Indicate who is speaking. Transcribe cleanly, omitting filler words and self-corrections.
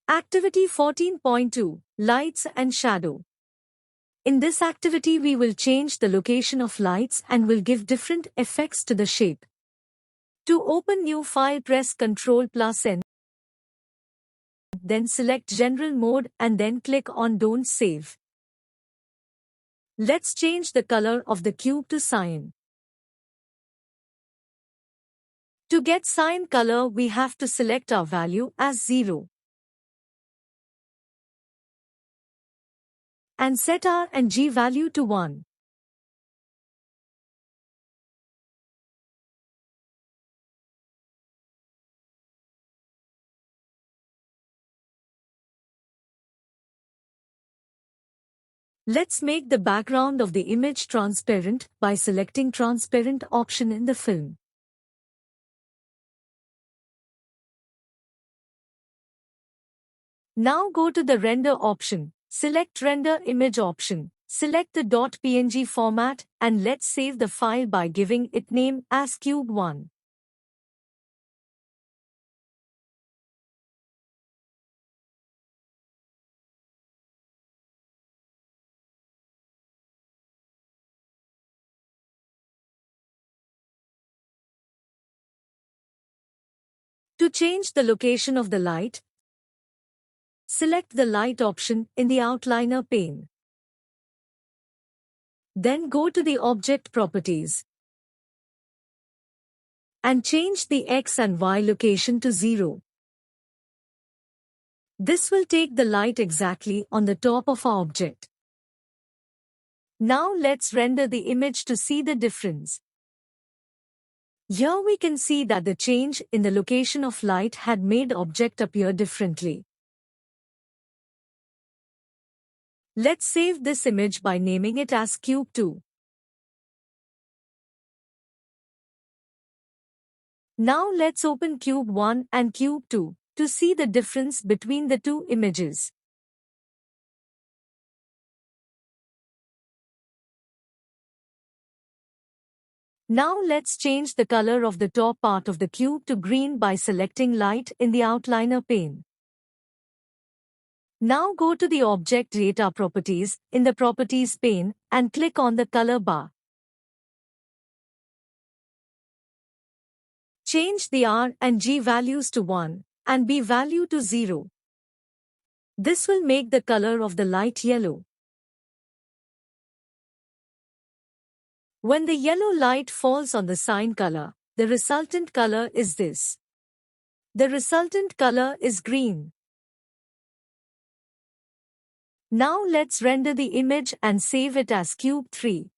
Speaker 1: Activity 14.2 Lights and Shadow. In this activity we will change the location of lights and will give different effects to the shape. To open new file press Ctrl+N. Then select General Mode and then click on Don't Save. Let's change the color of the cube to cyan. To get cyan color we have to select our value as 0. And set R and G value to 1. Let's make the background of the image transparent by selecting Transparent option in the film. Now go to the Render option, select Render Image option, select the .png format and let's save the file by giving it name as Cube1. To change the location of the light, select the Light option in the Outliner pane. Then go to the Object Properties and change the X and Y location to 0. This will take the light exactly on the top of our object. Now let's render the image to see the difference. Here we can see that the change in the location of light had made object appear differently. Let's save this image by naming it as Cube2. Now let's open Cube1 and Cube2 to see the difference between the two images. Now let's change the color of the top part of the cube to green by selecting Light in the Outliner pane. Now go to the Object Data Properties in the Properties pane and click on the color bar. Change the R and G values to 1 and B value to 0. This will make the color of the light yellow. When the yellow light falls on the cyan color, the resultant color is this. The resultant color is green. Now let's render the image and save it as Cube3.